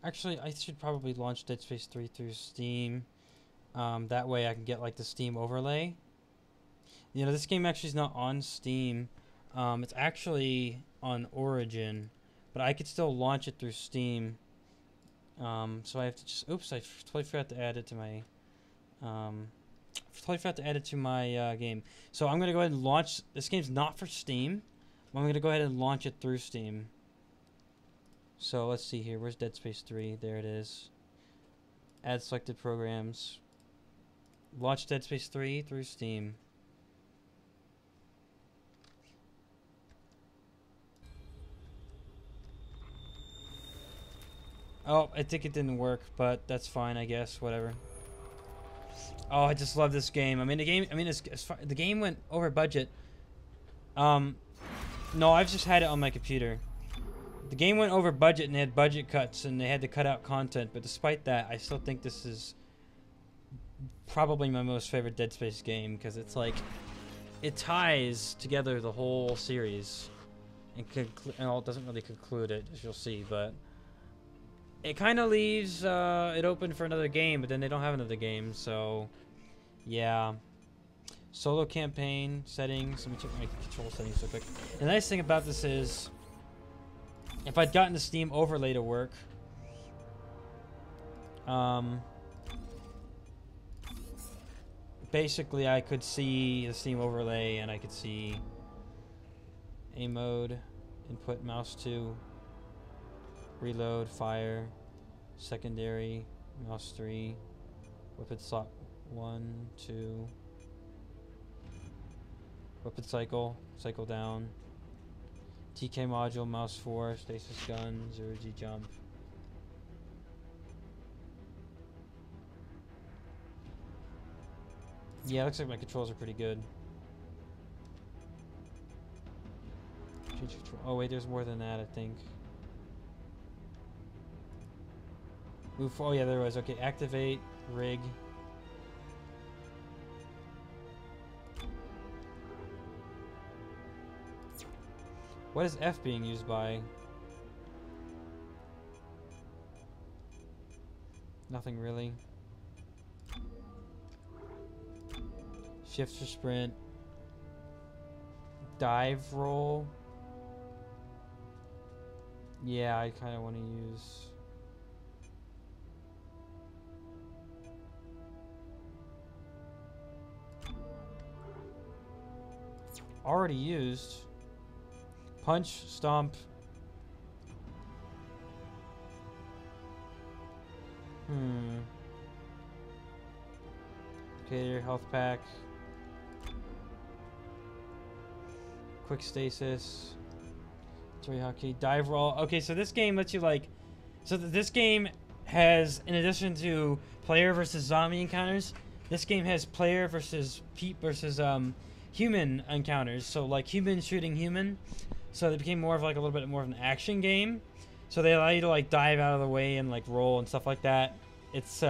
Actually, I should probably launch Dead Space 3 through Steam. That way I can get like the Steam overlay. You know, this game actually is not on Steam. It's actually on Origin, but I could still launch it through Steam. So I have to just, oops, I totally forgot to add it to my, game. So I'm going to go ahead and launch, this game's not for Steam. I'm going to go ahead and launch it through Steam. So let's see here, where's Dead Space 3? There it is. Add selected programs. Launch Dead Space 3 through Steam. Oh, I think it didn't work, but that's fine, I guess. Whatever. Oh, I just love this game. I mean, the game. I mean, the game went over budget. No, I've just had it on my computer. The game went over budget, and they had budget cuts, and they had to cut out content. But despite that, I still think this is probably my most favorite Dead Space game because it's like it ties together the whole series, and well, it doesn't really conclude it, as you'll see, but. It kind of leaves it open for another game, but then they don't have another game, so yeah. Solo campaign settings. Let me check my control settings real quick. The nice thing about this is, if I'd gotten the Steam overlay to work, basically I could see the Steam overlay and I could see A mode, input mouse 2. Reload, fire, secondary, mouse 3, weapon slot 1, 2, weapon cycle, cycle down, TK module, mouse 4, stasis gun, 0G jump. Yeah, looks like my controls are pretty good. Change control. Oh wait, there's more than that, I think. Move. Oh yeah, there was. Okay, activate rig. What is F being used by? Nothing really. Shift for sprint. Dive roll. Yeah, I kind of want to use. Already used. Punch, stomp. Okay, health pack. Quick stasis. 3 hotkey. Dive roll. Okay, so this game lets you like. So this game has, in addition to player versus zombie encounters, this game has player versus human encounters. So like human shooting human. So it became more of like a little bit more of an action game. So they allow you to like dive out of the way and like roll and stuff like that. It's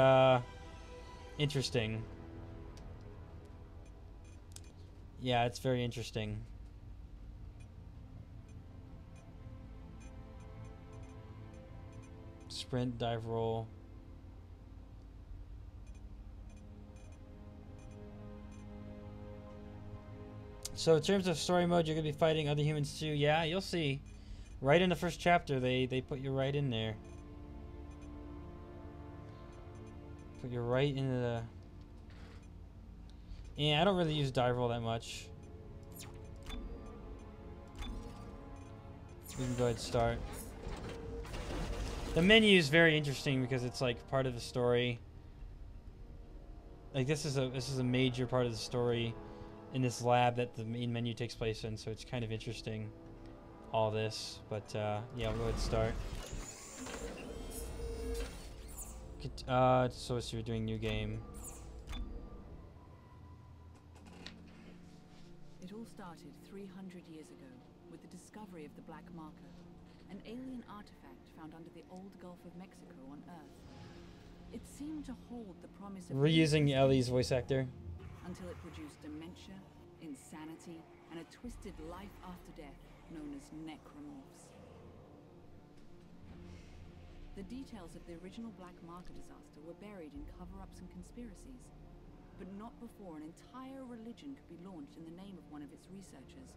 interesting. Yeah, it's very interesting. Sprint, dive, roll. So in terms of story mode, you're gonna be fighting other humans too. Yeah, you'll see. Right in the first chapter, they put you right in there. Put you right into the. Yeah, I don't really use dive roll that much. We can go ahead and start. The menu is very interesting because it's like part of the story. Like this is a major part of the story in this lab that the main menu takes place in, so it's kind of interesting. All this, but yeah, we'll go ahead and start. So you're doing new game. It all started 300 years ago with the discovery of the Black Marker, an alien artifact found under the old Gulf of Mexico on Earth. It seemed to hold the promise of reusing Ellie's voice actor until it produced dementia, insanity, and a twisted life after death known as necromorphs. The details of the original Black Marker disaster were buried in cover-ups and conspiracies, but not before an entire religion could be launched in the name of one of its researchers,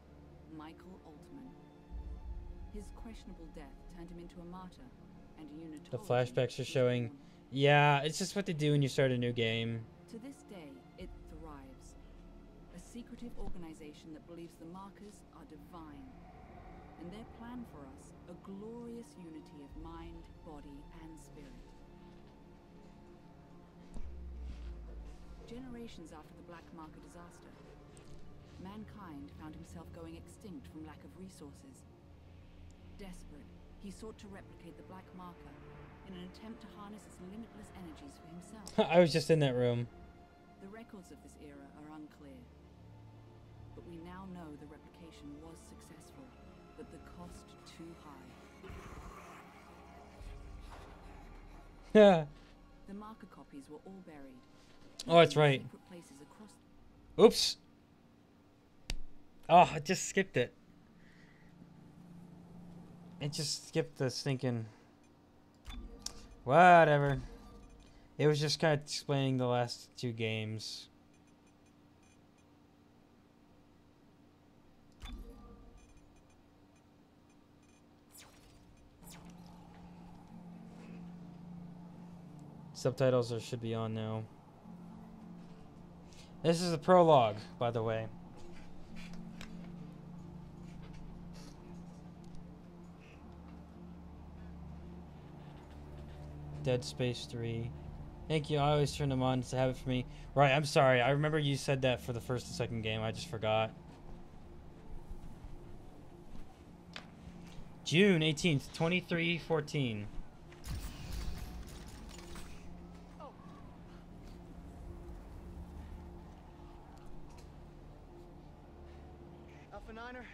Michael Altman. His questionable death turned him into a martyr and a Unitarian. The flashbacks are showing. Yeah, it's just what they do when you start a new game. To this day, it thrives. A secretive organization that believes the markers are divine, and their plan for us, a glorious unity of mind, body, and spirit. Generations after the Black Marker disaster, mankind found himself going extinct from lack of resources. Desperate, he sought to replicate the Black Marker in an attempt to harness its limitless energies for himself. I was just in that room. The records of this era are unclear, but we now know the replication was successful, but the cost too high. Yeah. The marker copies were all buried. Oh, that's right. Places across. Oops. Oh, I just skipped it. It just skipped the stinking... Whatever. It was just kind of explaining the last two games. Subtitles should be on now. This is the prologue, by the way. Dead Space 3. Thank you. I always turn them on. It's a habit for me. Right, I'm sorry. I remember you said that for the first and second game. I just forgot. June 18th, 2314. Alpha Niner,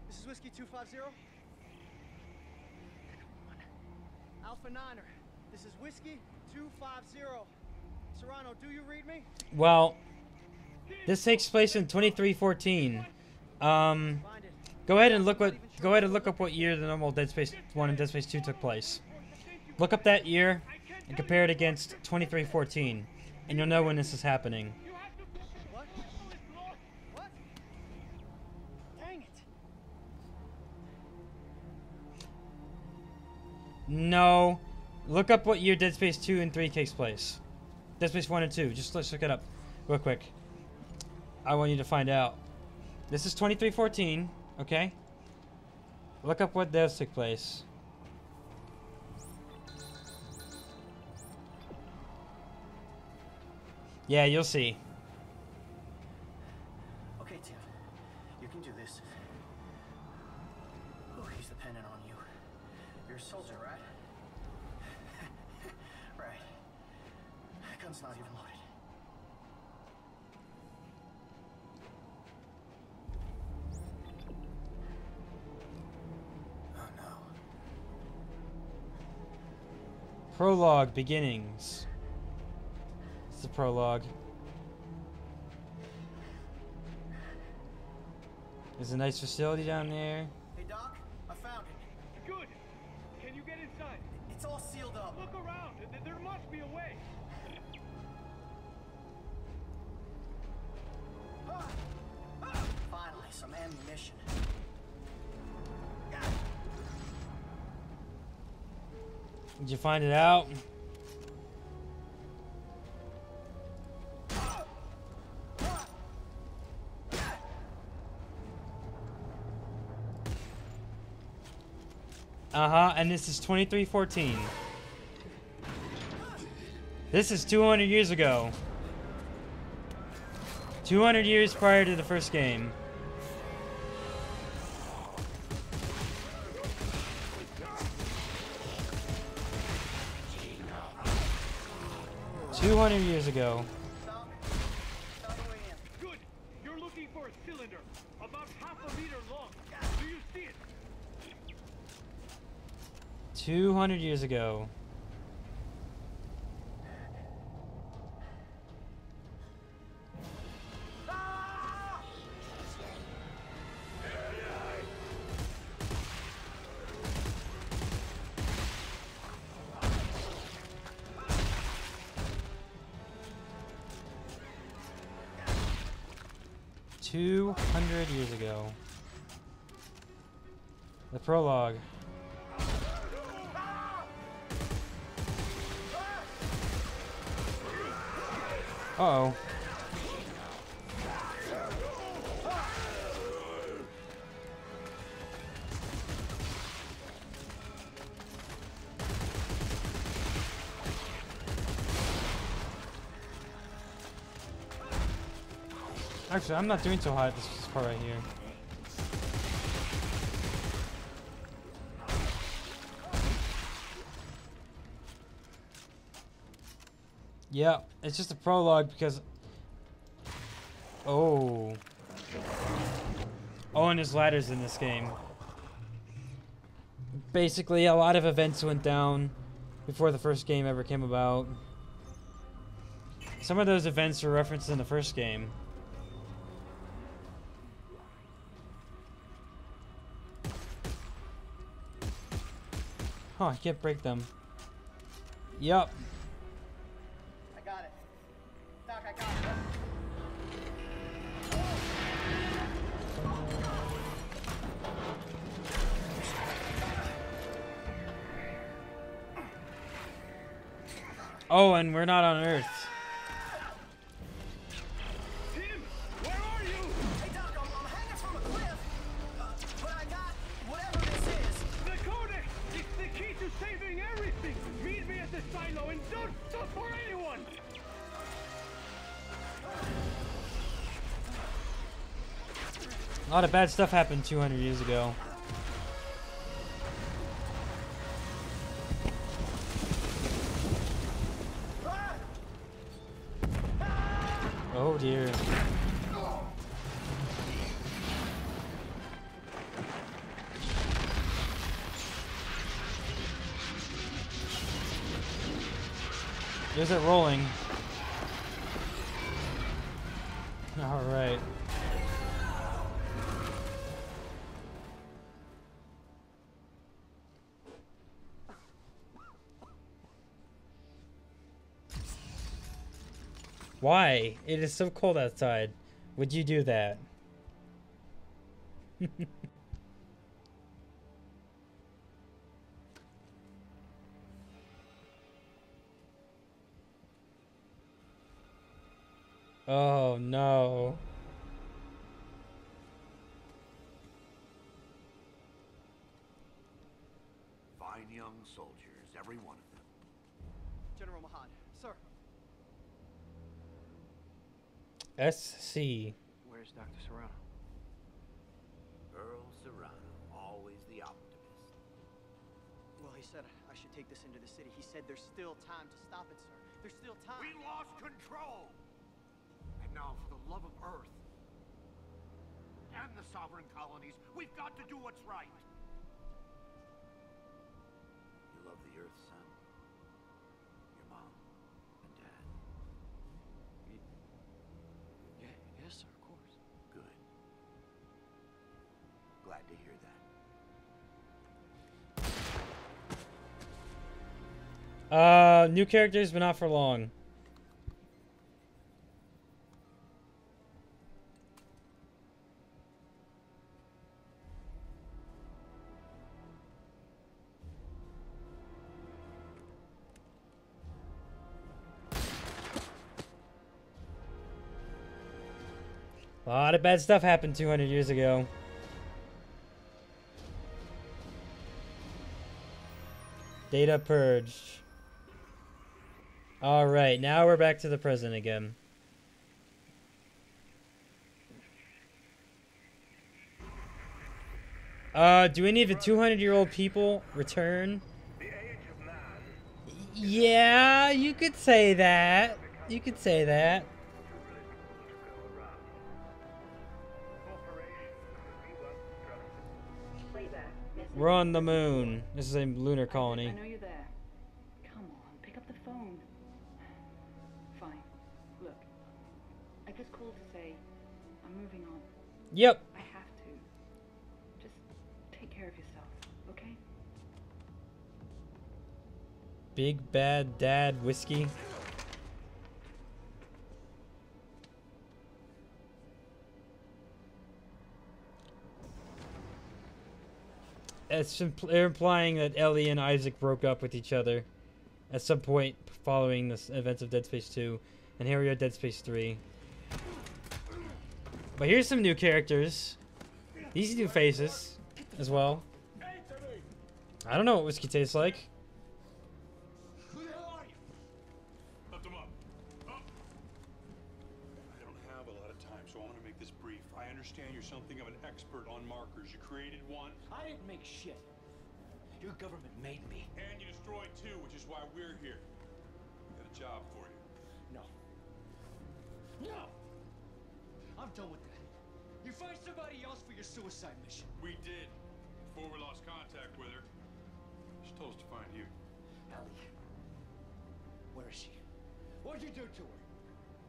this is Whiskey 250. Alpha Niner, this is Whiskey 250. Serrano, do you read me? Well, this takes place in 2314. Go ahead and look up what year the normal Dead Space 1 and Dead Space 2 took place. Look up that year and compare it against 2314, and you'll know when this is happening. What? What? Dang it. No. Look up what year Dead Space 2 and 3 takes place. Dead Space 1 and 2. Just let's look it up real quick. I want you to find out. This is 2314, okay? Look up what those took place. Yeah, you'll see. Okay, Tim. You can do this. Oh, he's dependent on you. You're a soldier, right? Right. Gun's not even loaded. Oh no. Prologue beginnings. It's the prologue. There's a nice facility down there. Hey, Doc. I found it. Good. Can you get inside? It's all sealed up. Look around. There must be a way. Finally, some ammunition. Did you find it out? And this is 2314. This is 200 years ago. 200 years prior to the first game. Years ago. Good. You're looking for a cylinder about half a meter long. Do you see it? 200 years ago. 200 years ago. The prologue. Uh-oh. Actually, I'm not doing so hot at this part right here. Yeah, it's just a prologue because... Oh. Oh, and there's ladders in this game. Basically, a lot of events went down before the first game ever came about. Some of those events are referenced in the first game. Huh, I can't break them. Yup. I got it. Doc, I got it. Oh, and we're not on Earth. Tim, where are you? Hey, Doc, I'm hanging from a cliff. But I got whatever this is. The codex! It's the key to saving everything! Meet me at the silo and don't stop for anyone! A lot of bad stuff happened 200 years ago. Oh dear. Is it rolling? All right. Why? It is so cold outside. Would you do that? Oh no. Fine young soldiers, every one of them. General Mahan, sir. SC. Where's Dr. Serrano? Earl Serrano, always the optimist. Well, he said I should take this into the city. He said there's still time to stop it, sir. There's still time. We lost control! And now, for the love of Earth and the sovereign colonies, we've got to do what's right. You love the Earth, son? Your mom and dad? Yes, sir, of course. Good. Glad to hear that. New characters, but not for long. A lot of bad stuff happened 200 years ago. Data purged. Alright, now we're back to the present again. Do any of the 200-year-old people return? Yeah, you could say that. You could say that. We're on the moon. This is a lunar colony. I know you're there. Come on, pick up the phone. Fine. Look, I just called to say I'm moving on. Yep. I have to. Just take care of yourself, okay? Big bad dad whiskey. they're implying that Ellie and Isaac broke up with each other at some point following the events of Dead Space 2, and here we are at Dead Space 3. But here's some new characters. These new faces as well. I don't know what whiskey tastes like. Who the hell are you? Lift him up. Up. I don't have a lot of time, so I want to make this brief. I understand you're something of an expert on markers. You created one. I didn't make shit. Your government made me. And you destroyed two, which is why we're here. Got a job for you. No. No! I'm done with that. You find somebody else for your suicide mission. We did. Before we lost contact with her. She told us to find you. Ellie. Where is she? What'd you do to her?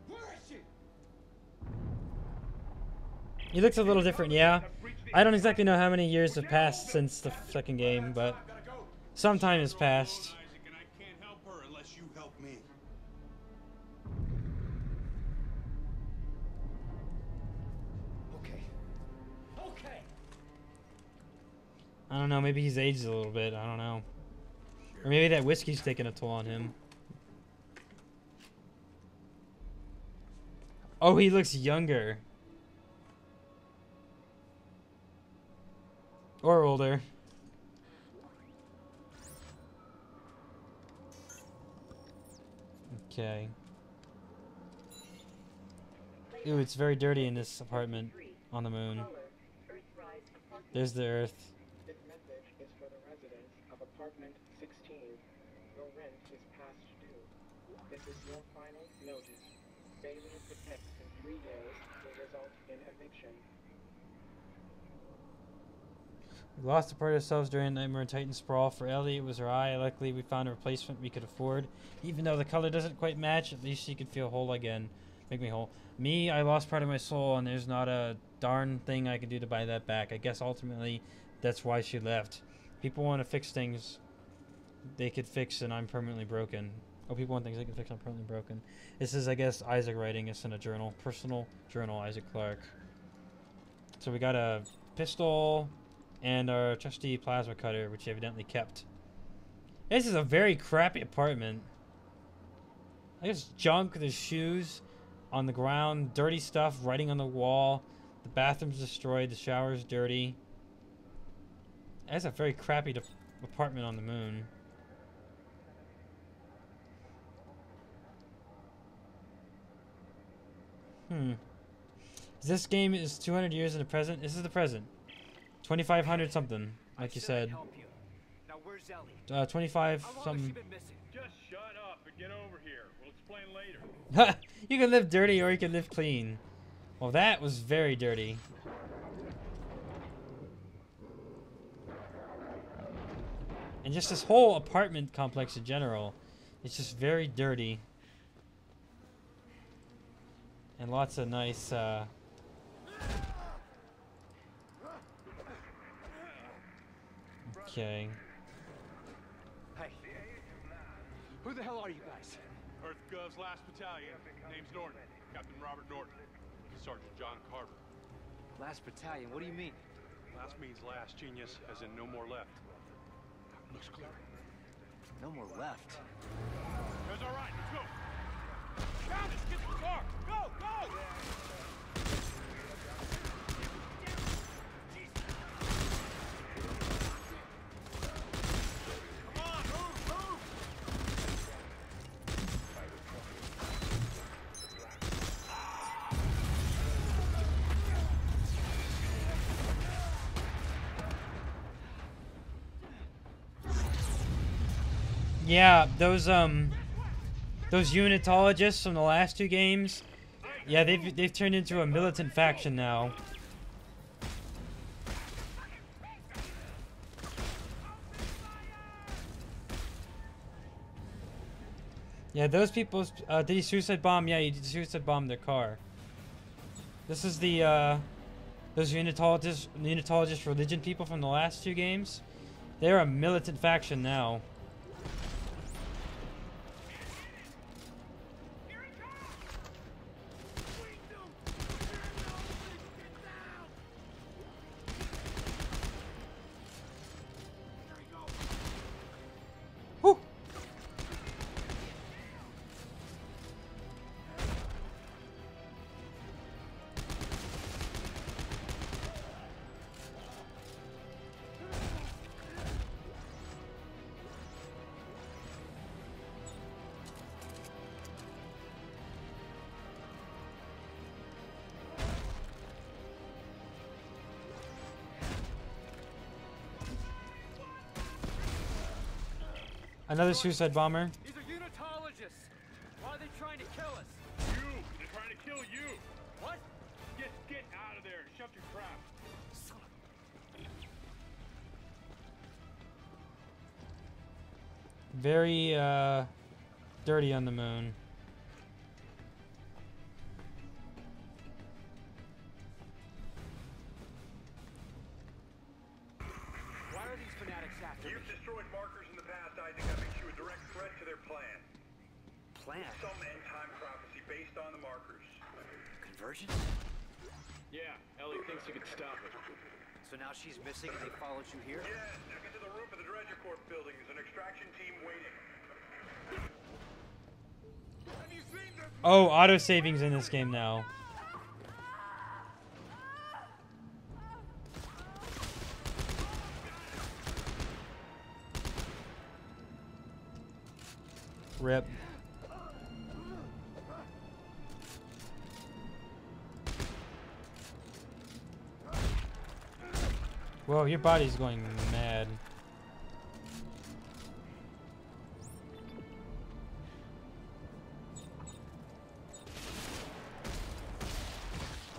Where is she? He looks a little different, yeah. I don't exactly know how many years have passed since the second game, but some time has passed. Isaac, and I can't help her unless you help me. Okay. Okay. I don't know, maybe he's aged a little bit, I don't know. Or maybe that whiskey's taking a toll on him. Oh, he looks younger. Or older. Okay. Ooh, it's very dirty in this apartment on the moon. There's the Earth. This message is for the residents of apartment 16. Your rent is past due. This is your final notice. Failing to text in 3 days will result in eviction. We lost a part of ourselves during Nightmare on Titan Sprawl. For Ellie, it was her eye. Luckily, we found a replacement we could afford. Even though the color doesn't quite match, at least she could feel whole again. Make me whole. Me, I lost part of my soul, and there's not a darn thing I can do to buy that back. I guess ultimately, that's why she left. People want to fix things they could fix, and I'm permanently broken. Oh, people want things they can fix, and I'm permanently broken. This is, I guess, Isaac writing this in a journal. Personal journal, Isaac Clarke. So we got a pistol and our trusty plasma cutter, which he evidently kept. This is a very crappy apartment. I guess junk, there's shoes on the ground, dirty stuff, writing on the wall. The bathroom's destroyed, the shower's dirty. That's a very crappy apartment on the moon. This game is 200 years in the present. This is the present. 2500 something, like you said. Now where's Ellie? 25 How long has she something. been missing? Just shut up and get over here. We'll explain later. You can live dirty or you can live clean. Well, that was very dirty. And just this whole apartment complex in general, it's just very dirty. And lots of nice, okay. Hey. Who the hell are you guys? Earth Gov's last battalion. Name's Norton. Captain Robert Norton. Sergeant John Carver. Last battalion, what do you mean? Last means last, genius, as in no more left. Looks clear. No more left. That's all right. Let's go. Found us. Get to the car. Go, go. Come on, move, move. Yeah, those unitologists from the last two games, yeah, they've turned into a militant faction now. Yeah, those people, did he suicide bomb? Yeah, he suicide bombed their car. This is the, those unitologist religion people from the last two games. They're a militant faction now. Another suicide bomber. These are unitologists. Why are they trying to kill us? You! They're trying to kill you! What? Get out of there! Shut your trap! Son of Very dirty on the moon. Why are these fanatics after me? You've destroyed markers in the past, Isaac. That makes you a direct threat to their plan. Plan? Some end-time prophecy based on the markers. Conversion? Yeah, Ellie thinks you could stop it. So now she's missing and they followed you here? Yes, now get to the roof of the Dredger Corp building. There's an extraction team waiting. Have you seen this? Oh, auto savings in this game now. Rip. Whoa, your body's going mad.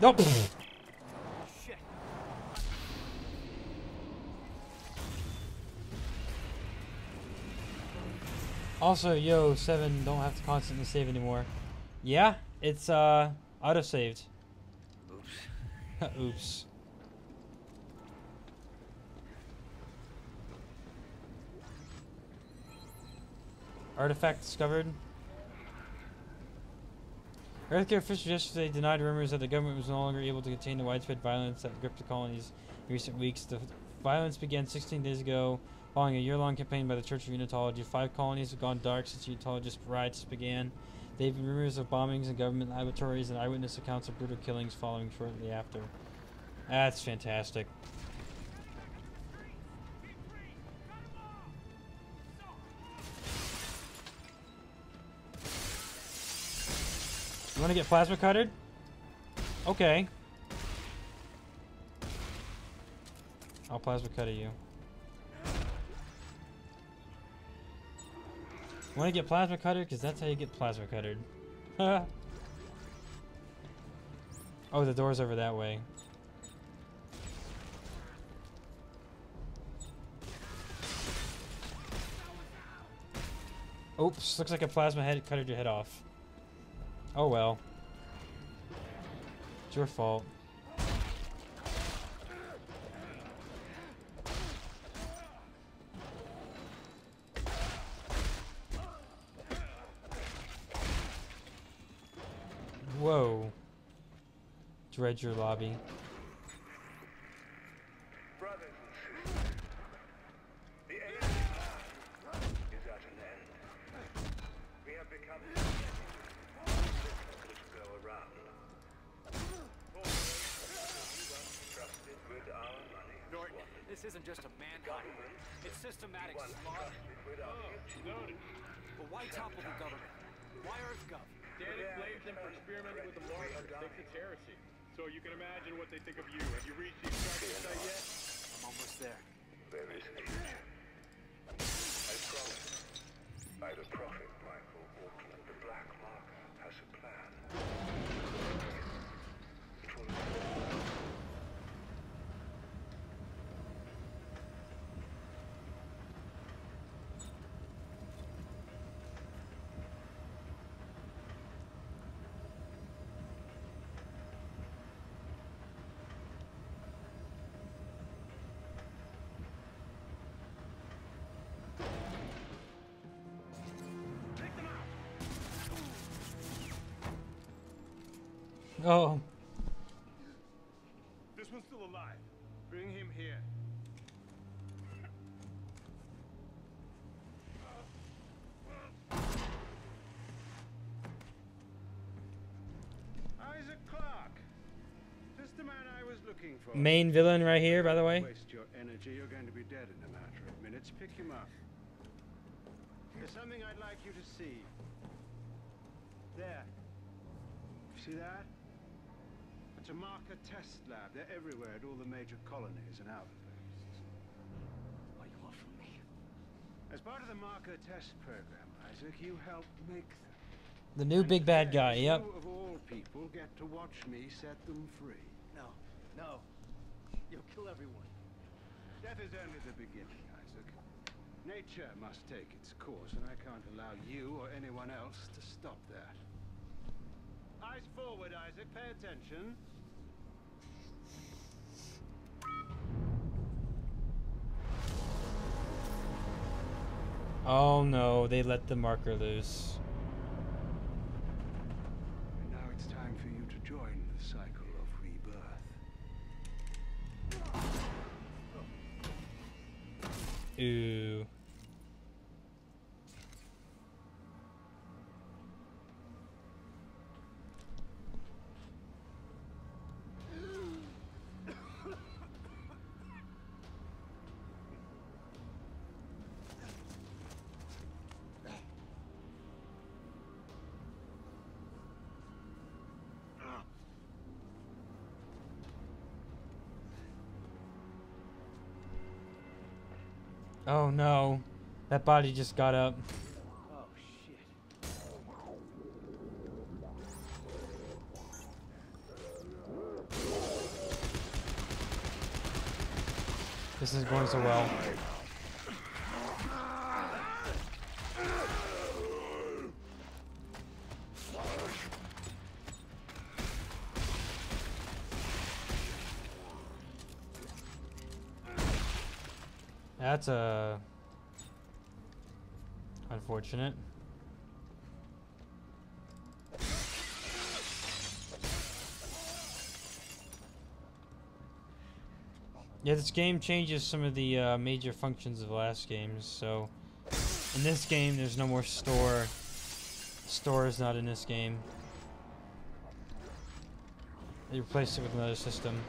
Nope. Shit. Also, yo, 7 don't have to constantly save anymore. Yeah, it's auto saved. Oops. Oops. Artifact discovered. Earthcare officials yesterday denied rumors that the government was no longer able to contain the widespread violence that gripped the colonies in recent weeks. The violence began 16 days ago, following a year-long campaign by the Church of Unitology. 5 colonies have gone dark since Unitologist riots began. There have been rumors of bombings in government laboratories and eyewitness accounts of brutal killings following shortly after. That's fantastic. You want to get plasma cuttered? Okay. I'll plasma cutter you. Want to get plasma cuttered? Because that's how you get plasma cuttered. Oh, the door's over that way. Oops, looks like a plasma head cuttered your head off. Oh well. It's your fault. Whoa. Dredger lobby. Brothers and sisters, the age is at an end. We have become go around. Trusted with our money. Norton, this isn't just a manhunt. It's systematic slaughter. Noted. But why topple the government? Why EarthGov? Danny blames them for experimenting with the markers. Thinks it's heresy. So you can imagine what they think of you. Have you reached the extraction site yet? I'm almost there. Very stage. I promise. By the prophet Michael Auckland, the Black Marker has a plan. It will Oh. This one's still alive. Bring him here. Isaac Clarke. Just the man I was looking for. Main villain right here, by the way. Waste your energy. You're going to be dead in a matter of minutes. Pick him up. There's something I'd like you to see. There. See that? It's a marker test lab. They're everywhere at all the major colonies and outposts. What do you want from me? As part of the marker test program, Isaac, you helped make them. The new big bad guy, yep. You of all people get to watch me set them free. No, no. You'll kill everyone. Death is only the beginning, Isaac. Nature must take its course, and I can't allow you or anyone else to stop that. Eyes forward, Isaac. Pay attention. Oh no, they let the marker loose. And now it's time for you to join the cycle of rebirth. Ooh. Oh no, that body just got up. Oh, shit. This is going so well. That's unfortunate. Yeah, this game changes some of the major functions of the last games. So in this game, there's no more store. Store is not in this game. They replaced it with another system.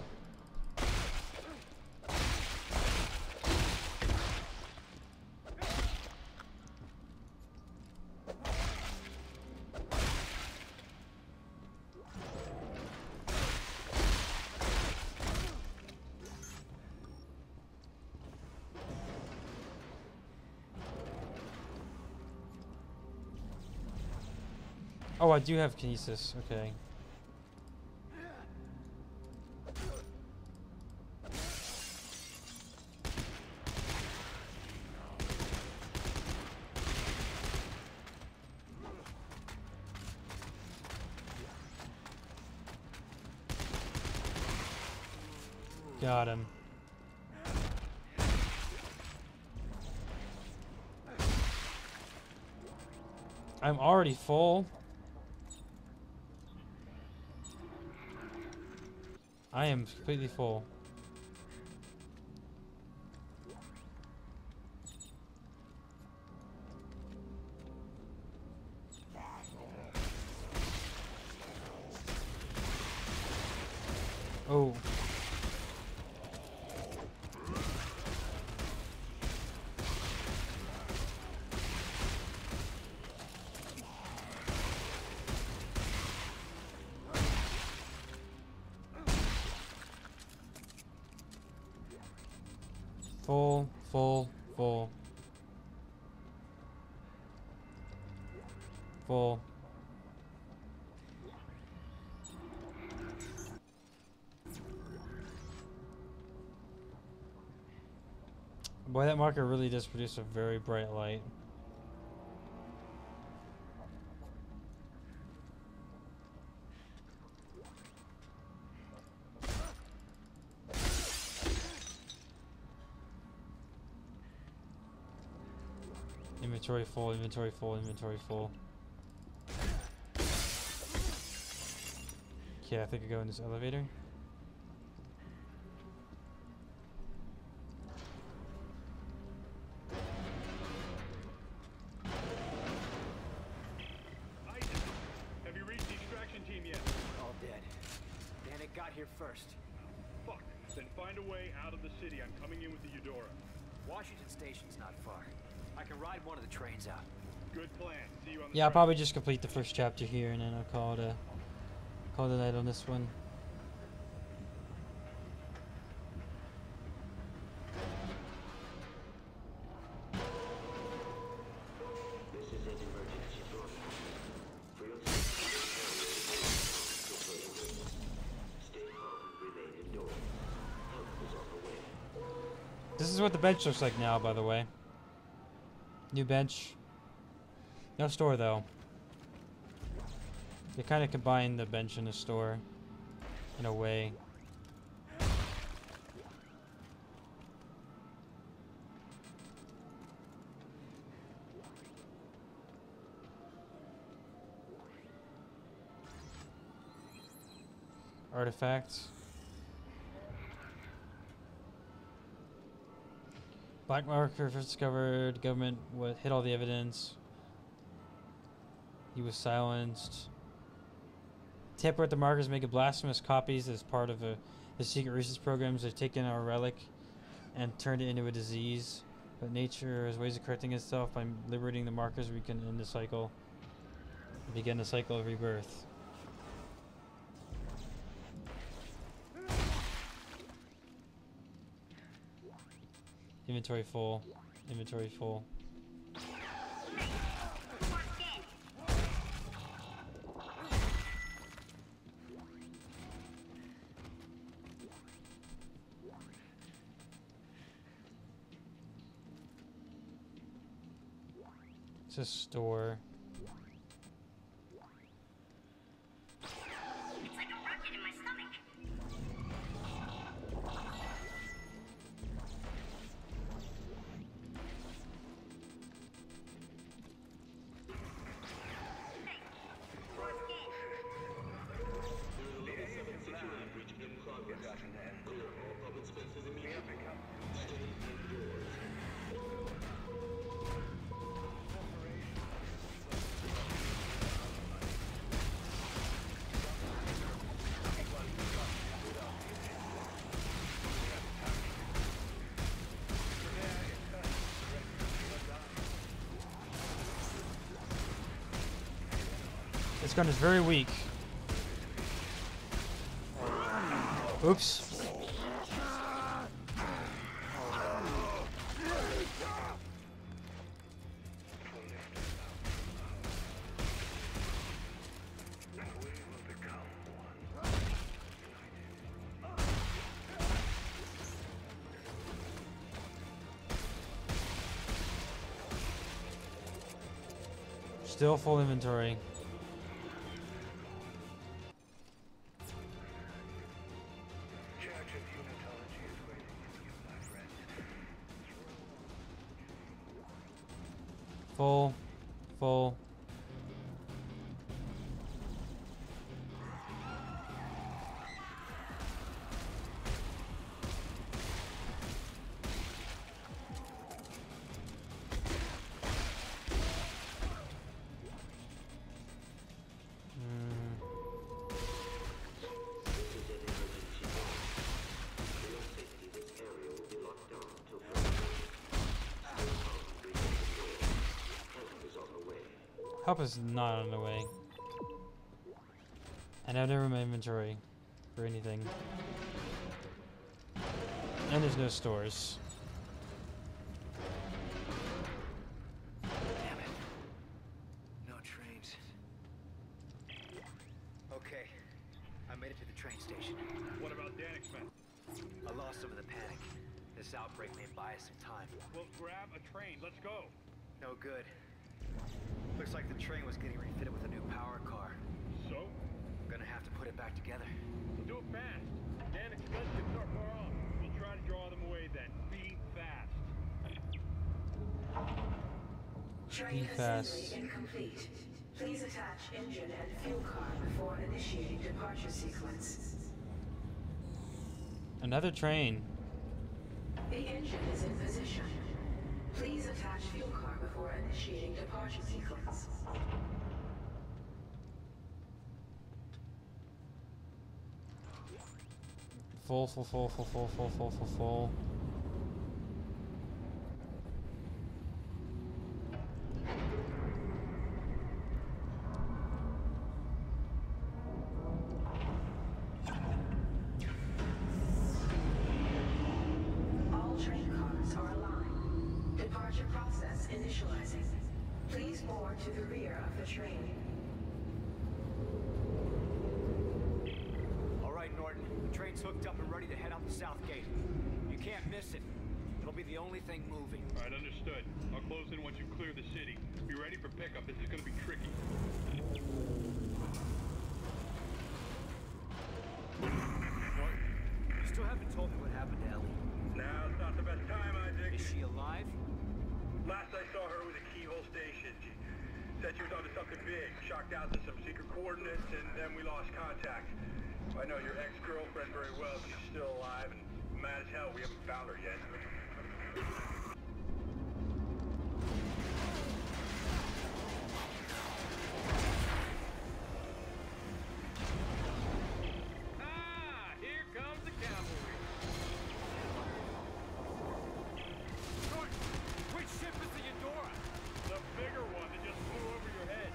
Oh, I do have kinesis. Okay. Got him. I'm already full. I am completely full. Oh. Full, full, full. Full. Boy, that marker really does produce a very bright light. Inventory full, inventory full, inventory full. Okay, I think I go in this elevator. Isaac, have you reached the extraction team yet? All dead. Danik got here first. Fuck. Then find a way out of the city. I'm coming in with the Eudora. Washington Station's not far. I can ride one of the trains out. Good plan. See you on the Yeah, I'll train. probably just complete the first chapter here and then I'll call it a night on this one. This is what the bench looks like now, by the way. New bench. No store, though. They kind of combined the bench and the store in a way. Artifacts. Black marker first discovered. Government hid all the evidence. He was silenced. Tamper with the markers, making blasphemous copies as part of the secret research programs. They've taken our relic and turned it into a disease. But nature has ways of correcting itself. By liberating the markers, we can end the cycle. Begin the cycle of rebirth. Inventory full. Inventory full. It's a store. It's like a rocket in my stomach. This gun is very weak. Oops. Still full inventory. Full. Full. Help is not on the way. And I have never my inventory for anything. And there's no stores. Damn it. No trains. Okay. I made it to the train station. What about Danik's men? I lost some of the panic. This outbreak may buy us some time. Well, grab a train. Let's go. No good. Looks like the train was getting refitted with a new power car. So? I'm gonna have to put it back together. Do it fast. Danik's guns can start far off. We'll try to draw them away then. Be fast. Train assembly incomplete. Please attach engine and fuel car before initiating departure sequence. Another train. The engine is in position. Please attach fuel car before initiating departure sequence. Full, full, full, full, full, full, full, full, full. All train cars are aligned. Departure process initializing. Please board to the rear of the train. All right, Norton. The train's hooked up and ready to head out the south gate. You can't miss it. It'll It'll be the only thing moving. All right, understood. I'll close in once you clear the city. Be ready for pickup. This is gonna be tricky. What? You still haven't told me what happened to Ellie. Now's not the best time, Isaac. Is she alive? Last I saw her was at Keyhole Station. She said she was onto something big, shocked out to some secret coordinates, and then we lost contact. I know your ex-girlfriend very well. She's still alive, and mad as hell we haven't found her yet. Ah, here comes the cavalry. Which ship is the Eudora? The bigger one that just flew over your head.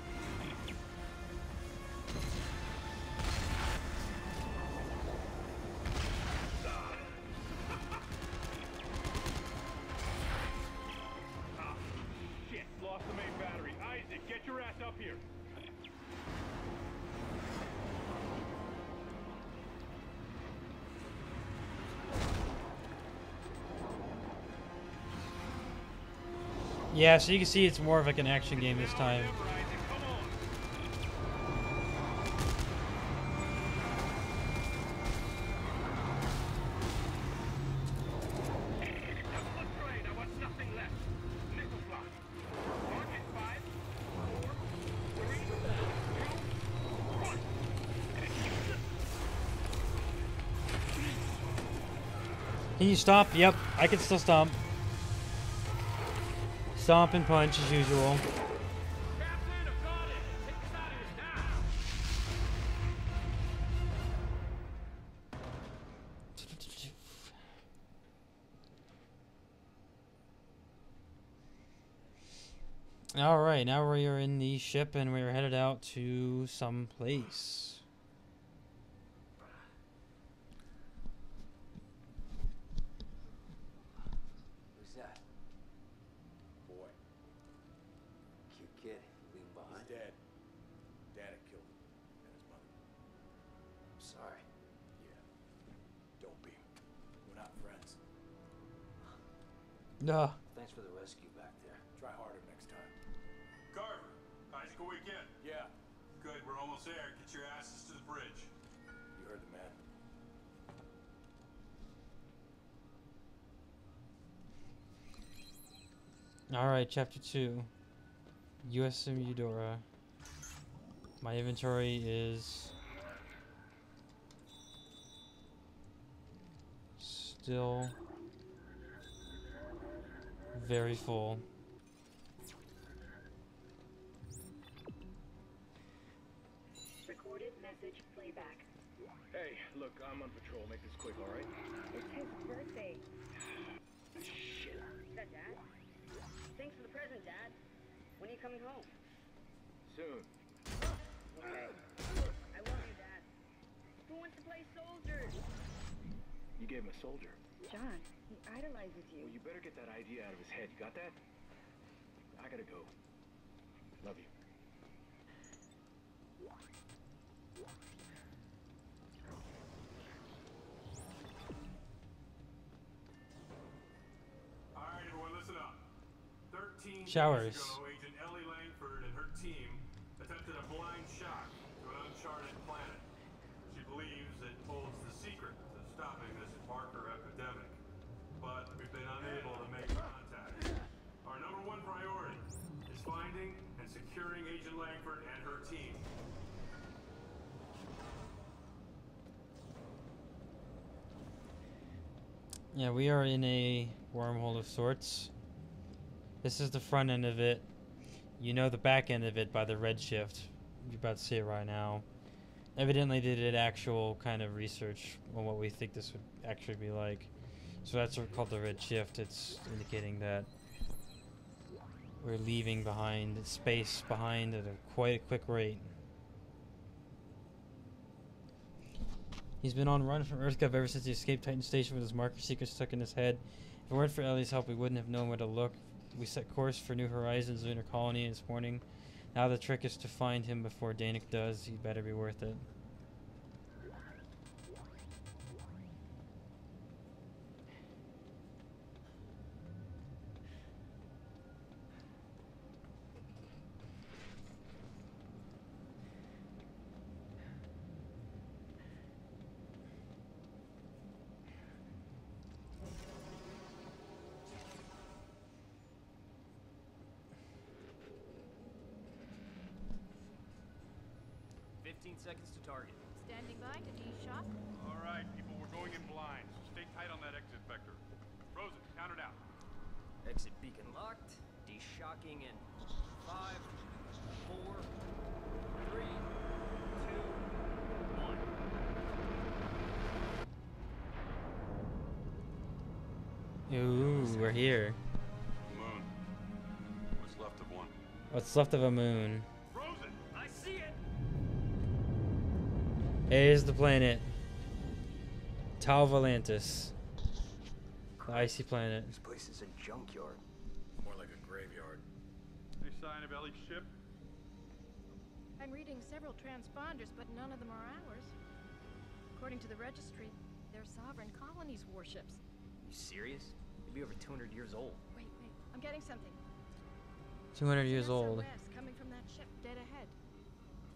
Ah, shit, lost the main battery. Isaac, get your ass up here. Yeah, so you can see it's more of like an action game this time. Can you stomp? Yep, I can still stomp. Stomp and punch as usual. Alright, now we are in the ship and we are headed out to some place. Who's that? Boy. Cute kid. Leaving behind? He's dead. Dad had killed him. And his mother. I'm sorry. Yeah. Don't be. We're not friends. No. Thanks for the rescue back there. Try harder next time. Carver, Isaac, a weekend. Yeah. Good, we're almost there. Get your asses to the bridge. You heard the man. Alright, chapter 2. USM Eudora. My inventory is still very full. Recorded message playback. Hey, look, I'm on patrol. Make this quick, all right? It's his birthday. Shit. Is that Dad? Thanks for the present, Dad. When are you coming home? Soon. Okay. I love you, Dad. Who wants to play soldier? You gave him a soldier. John, he idolizes you. Well, you better get that idea out of his head. You got that? I gotta go. Love you. All right, everyone, listen up. 13 Showers. years ago, Agent Ellie Langford and her team attempted a blind shot to an uncharted planet. She believes it holds the secret to stopping this marker epidemic, but we've been unable to make contact. Our number one priority is finding and securing Agent Langford and her team. Yeah, we are in a wormhole of sorts. This is the front end of it. You know the back end of it by the red shift. You're about to see it right now. Evidently they did actual kind of research on what we think this would actually be like. So that's called the red shift. It's indicating that we're leaving behind space behind at quite a quick rate. He's been on run from EarthGov ever since he escaped Titan Station with his marker seeker stuck in his head. If it weren't for Ellie's help, we wouldn't have known where to look. We set course for New Horizons lunar colony this morning. Now the trick is to find him before Danik does. He better be worth it. 15 seconds to target. Standing by to D-shock. All right, people, we're going in blind, so stay tight on that exit vector. Rosen, count it out. Exit beacon locked. De-shocking in 5, 4, 3, 2, 1. Ooh, we're here. Moon. What's left of one? What's left of a moon? Rosen, I see it. Here's the planet. Tau Volantis. The icy planet. This place is a junkyard. More like a graveyard. Any sign of Ellie's ship? I'm reading several transponders, but none of them are ours. According to the registry, they're sovereign colonies' warships. You serious? They'd be over 200 years old. Wait, I'm getting something. 200 years old. SOS coming from that ship dead ahead.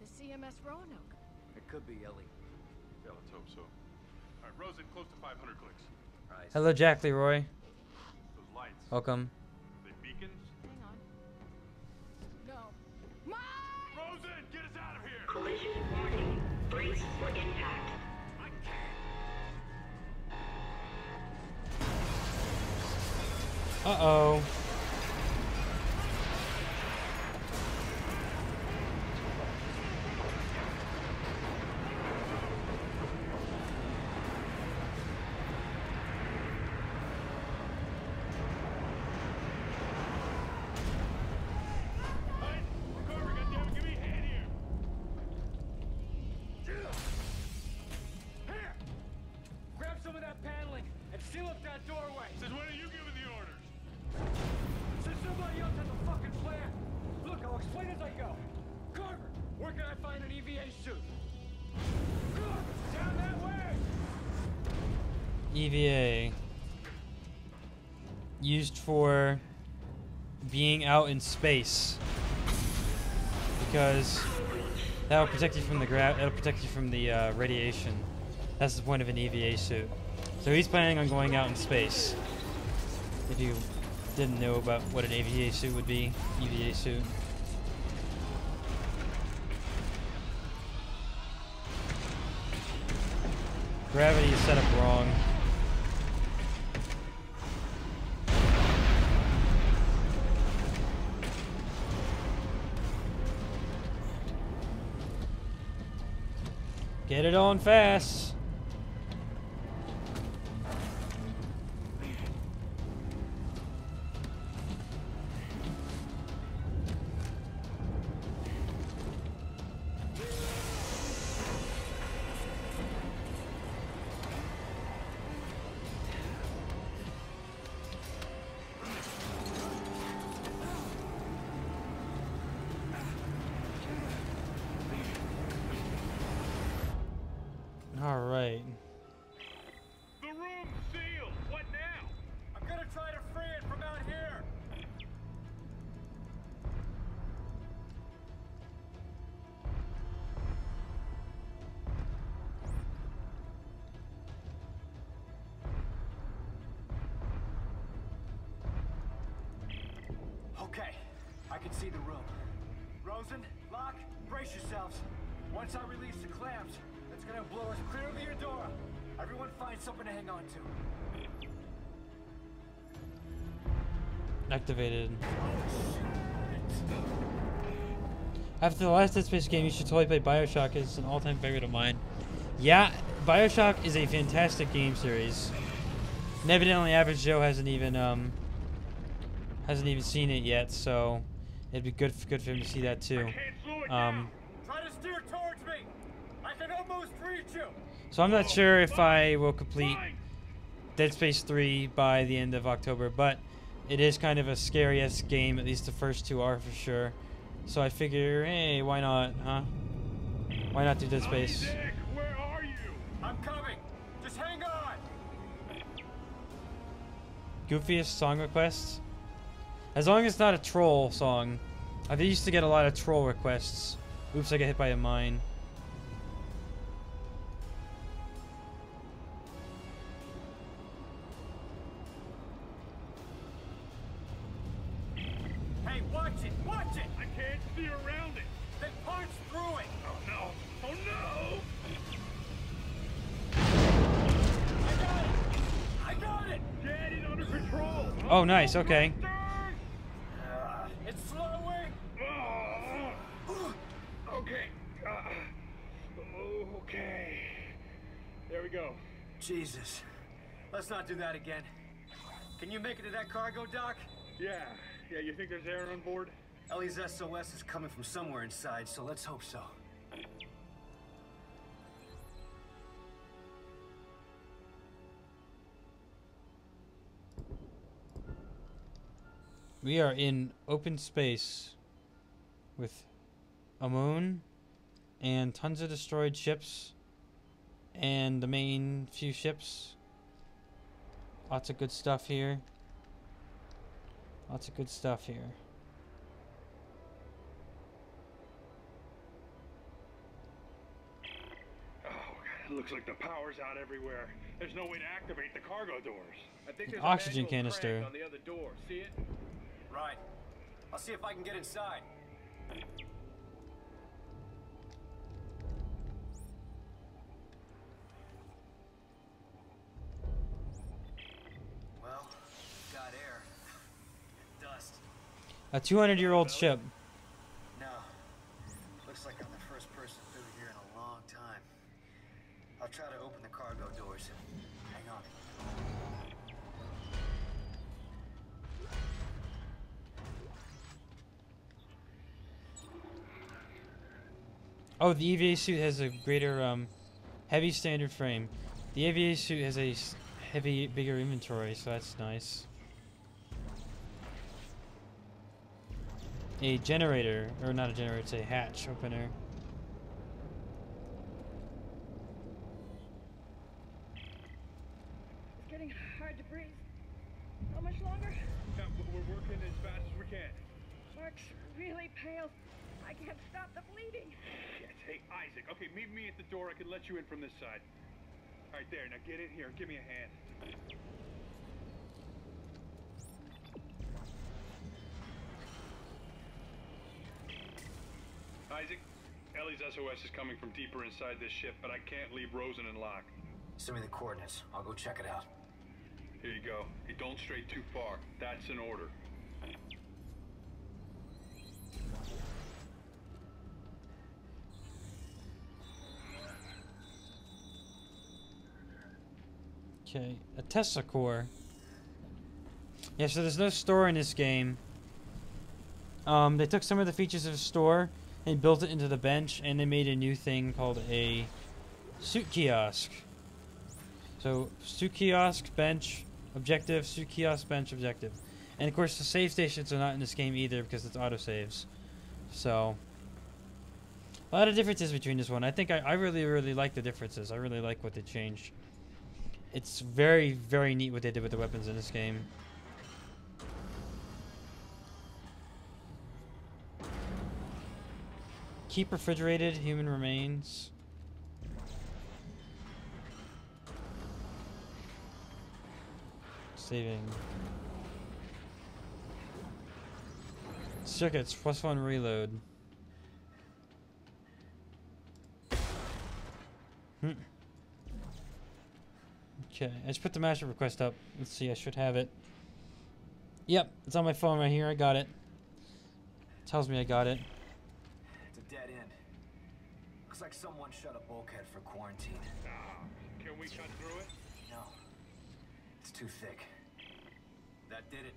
The CMS Roanoke. It could be Ellie. Yeah, let's hope so. All right, Rosen, close to 500 clicks. Right. Hello, Jack Leroy. Those lights. Welcome. They beacons? Hang on. No. Rosen, get us out of here! Collision warning. Brace for impact. I can't. Uh-oh. Grab some of that paneling and seal up that doorway. Since when are you giving the orders? Since somebody else has a fucking plan. Look, I'll explain as I go. Carver, where can I find an EVA suit? Good, down that way. EVA. Used for being out in space. Because that'll protect you from the radiation. That's the point of an EVA suit. So he's planning on going out in space. If you didn't know about what an EVA suit would be, EVA suit. Gravity is set up wrong. Get it on fast. All right. The room's sealed. What now? I'm gonna try to free it from out here. Okay, I can see the room. Rosen, Locke, brace yourselves. Once I release the clamps, it's gonna blow us clear of the Eudora. Everyone find something to hang on to. Activated. After the last Dead Space game, you should totally play Bioshock. It's an all-time favorite of mine. Yeah, Bioshock is a fantastic game series. And evidently, Average Joe hasn't even seen it yet, so it'd be good for him to see that too. Try to steer towards me. I can almost reach you. So I'm not sure if I will complete Dead Space 3 by the end of October, but it is kind of a scary-ass game. At least the first two are for sure. So I figure, hey, why not, huh? Why not do Dead Space? Where are you? I'm coming. Just hang on. Goofiest song requests? As long as it's not a troll song. I used to get a lot of troll requests. Oops, I got hit by a mine. Hey, watch it! Watch it! I can't see around it. They punched through it. Oh no! Oh Oh, nice. Okay. It's slowing. Okay. Okay. There we go. Jesus. Let's not do that again. Can you make it to that cargo dock? Yeah. Yeah, you think there's air on board? Ellie's SOS is coming from somewhere inside, so let's hope so. We are in open space with a moon and tons of destroyed ships and the main few ships. Lots of good stuff here. Lots of good stuff here. Oh, it looks like the power's out everywhere. There's no way to activate the cargo doors. I think there's Oxygen a manual canister. crank on the other door. See it? Right. I'll see if I can get inside. Well, got air. Dust. A 200-year-old ship. No. Looks like I'm the first person through here in a long time. I'll try to open the cargo doors. Hang on. Oh, the EVA suit has a greater heavy standard frame. The EVA suit has a heavy, bigger inventory, so that's nice. A generator, or not a generator, it's a hatch opener. It's getting hard to breathe. How much longer? Yeah, we're working as fast as we can. Mark's really pale. I can't stop the bleeding. Shit. Hey, Isaac. Okay, meet me at the door. I can let you in from this side. All right, there. Now get in here. Give me a hand. Isaac, Ellie's SOS is coming from deeper inside this ship, but I can't leave Rosen and Locke. Send me the coordinates. I'll go check it out. Here you go. Hey, don't stray too far. That's an order. Okay, a Tesla core. Yeah, so there's no store in this game. They took some of the features of the store and built it into the bench, and they made a new thing called a suit kiosk. So, suit kiosk, bench, objective, suit kiosk, bench, objective. And of course, the save stations are not in this game either because it's autosaves. So, a lot of differences between this one. I think I really, really like the differences. I really like what they changed. It's very, very neat what they did with the weapons in this game. Keep refrigerated human remains. Saving. Circuits, +1 reload. Okay, I just put the mashup request up. Let's see, I should have it. Yep, it's on my phone right here. I got it. Tells me I got it. It's a dead end. Looks like someone shut a bulkhead for quarantine. Can we cut through it? No. It's too thick. That did it.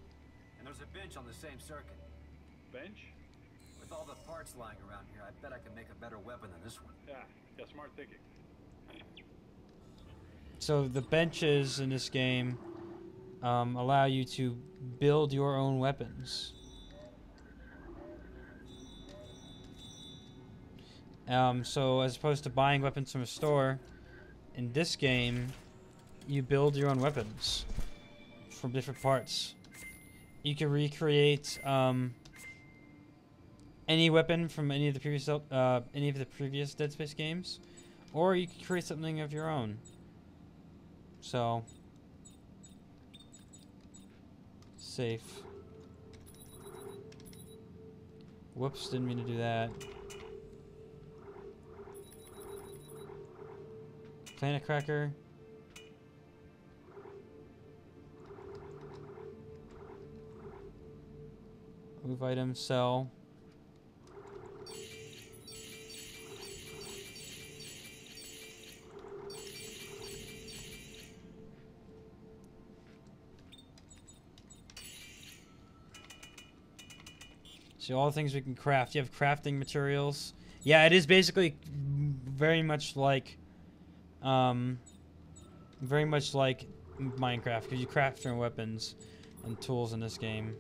And there's a bench on the same circuit. Bench? With all the parts lying around here, I bet I can make a better weapon than this one. Yeah, smart thinking. So the benches in this game allow you to build your own weapons. So as opposed to buying weapons from a store, in this game, you build your own weapons from different parts. You can recreate any weapon from any of the previous Dead Space games, or you can create something of your own. So, safe. Whoops, didn't mean to do that. Planet Cracker. Move item, sell. So all the things we can craft. You have crafting materials. Yeah, it is basically very much like Minecraft, because you craft your weapons and tools in this game.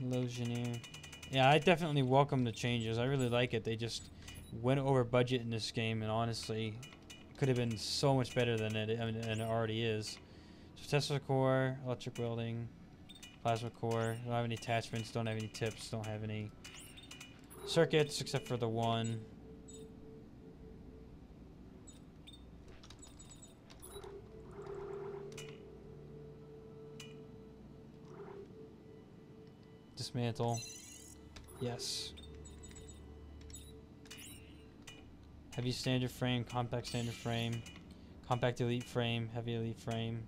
Illusioneer. Yeah, I definitely welcome the changes. I really like it. They just went over budget in this game, and honestly, could have been so much better than it already is. So Tesla core, electric welding, plasma core. Don't have any attachments. Don't have any tips. Don't have any circuits except for the one. Dismantle. Yes. Heavy standard frame, compact standard frame, compact elite frame, heavy elite frame.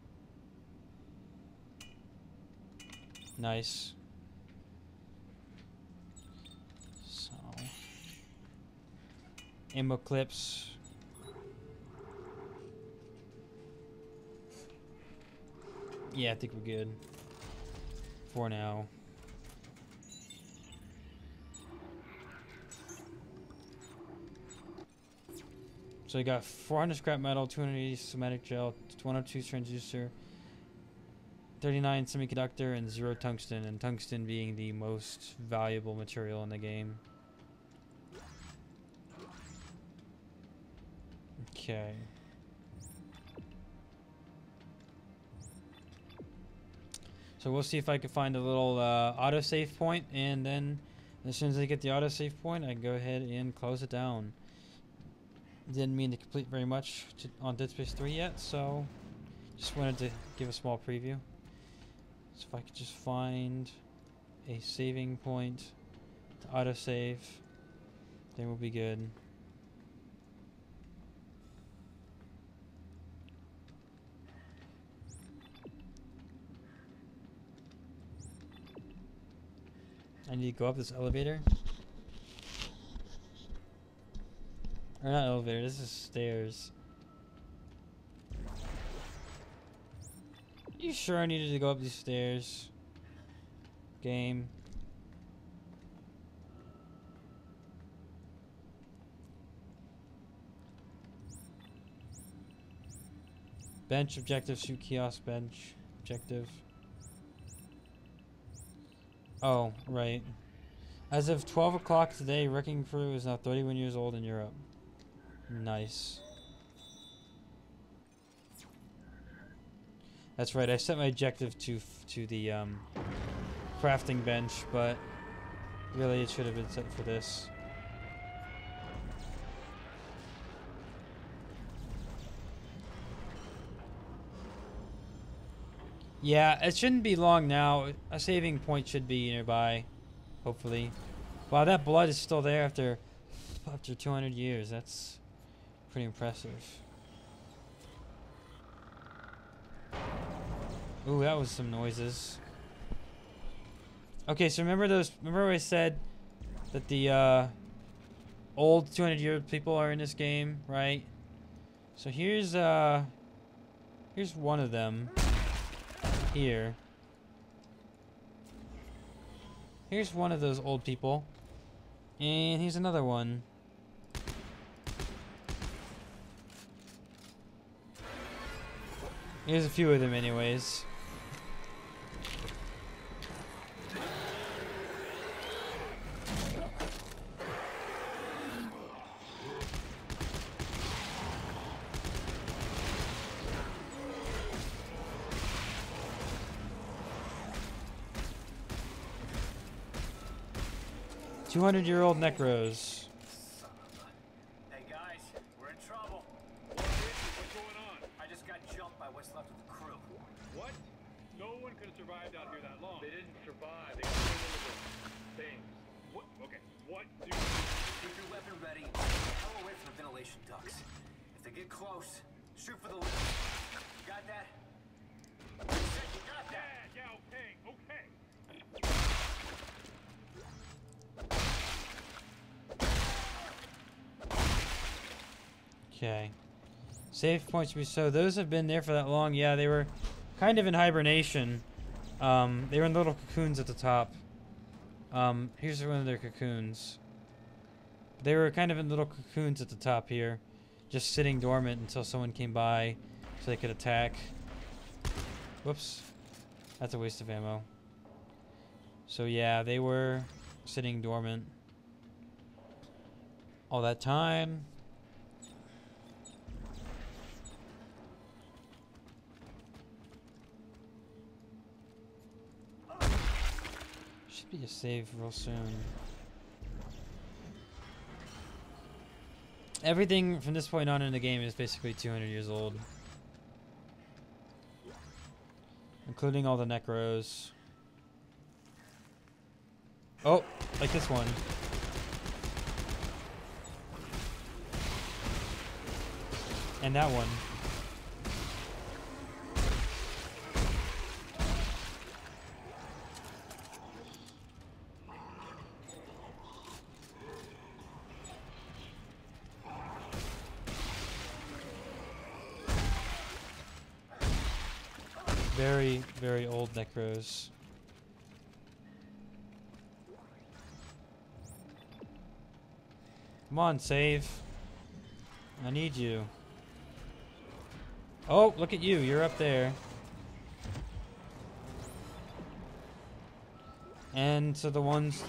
Nice. So, ammo clips. Yeah, I think we're good for now. So you got 400 scrap metal, 280 somatic gel, 102 transducer, 39 semiconductor, and 0 tungsten, and tungsten being the most valuable material in the game. Okay. So we'll see if I can find a little autosave point, and then as soon as I get the autosave point, I can go ahead and close it down. Didn't mean to complete very much on Dead Space 3 yet, so just wanted to give a small preview. So if I could just find a saving point to autosave, then we'll be good. I need to go up this elevator. Or not elevator, this is stairs. You sure I needed to go up these stairs? Game. Bench objective, shoot kiosk bench objective. Oh, right. As of 12 o'clock today, Wrecking Crew is now 31 years old in Europe. Nice. That's right, I set my objective to the crafting bench, but really it should have been set for this. Yeah, it shouldn't be long now. A saving point should be nearby, hopefully. Wow, that blood is still there after 200 years. That's pretty impressive. Ooh, that was some noises. Okay, so remember where I said that the old 200-year people are in this game, right? So here's one of them. Here. Here's one of those old people. And here's another one. Here's a few of them anyways. "200-year-old necros." Hey guys, we're in trouble. What's going on? I just got jumped by what's left of the crew. What? No one could have survived out here that long. They didn't survive. They got turned into things. What? Okay. What do? Keep your weapon ready. Hell away from the ventilation ducts. If they get close, Shoot for the lead. You got that? You said you got that. Yeah, okay. Okay. Save points. So those have been there for that long. Yeah, they were kind of in hibernation. They were in little cocoons at the top. Here's one of their cocoons. They were kind of in little cocoons at the top here, just sitting dormant until someone came by so they could attack. Whoops. That's a waste of ammo. So yeah, they were sitting dormant all that time. Should be a save real soon. Everything from this point on in the game is basically 200 years old. Including all the necros. Oh, like this one. And that one. Very, very old necros. Come on, save. I need you. Oh, look at you. You're up there. And so the ones...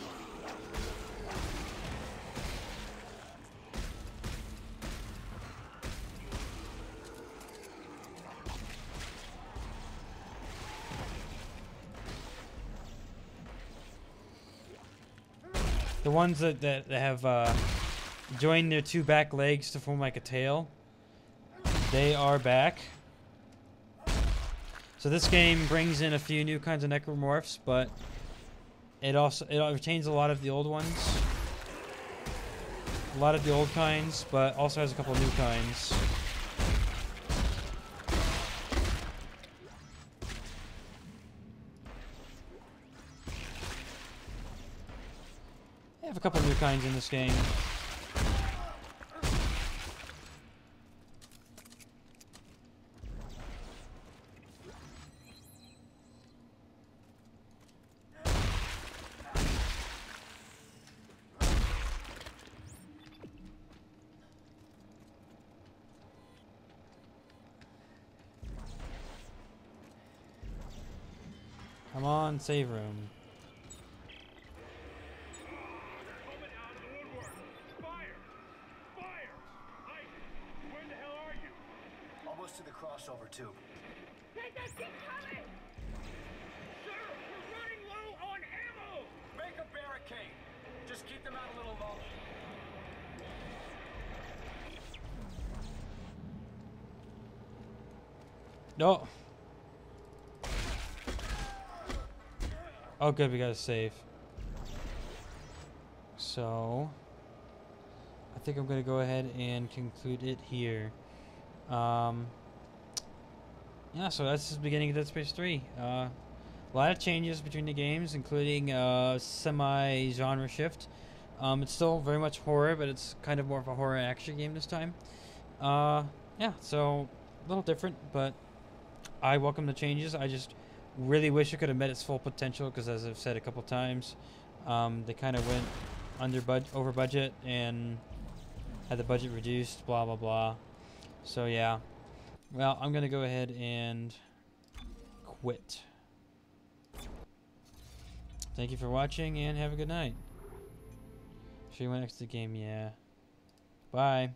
The ones that have joined their two back legs to form like a tail, they are back. So this game brings in a few new kinds of necromorphs, but it retains a lot of the old ones, a lot of the old kinds, but also has a couple new kinds. I have a couple new kinds in this game. Come on, save room. Almost to the crossover tube. Take that keep coming! Sir, we're running low on ammo! Make a barricade. Just keep them out a little longer. No. Oh, good. We got to save. So, I think I'm going to go ahead and conclude it here. Yeah, so that's the beginning of Dead Space 3. A lot of changes between the games, including semi-genre shift. It's still very much horror, but it's kind of more of a horror action game this time. Yeah, so a little different, but I welcome the changes. I just really wish it could have met its full potential, because as I've said a couple times, they kind of went over budget and had the budget reduced, blah blah blah. So yeah, well, I'm gonna go ahead and quit. Thank you for watching and have a good night. Sure you want to exit the game? Yeah. Bye.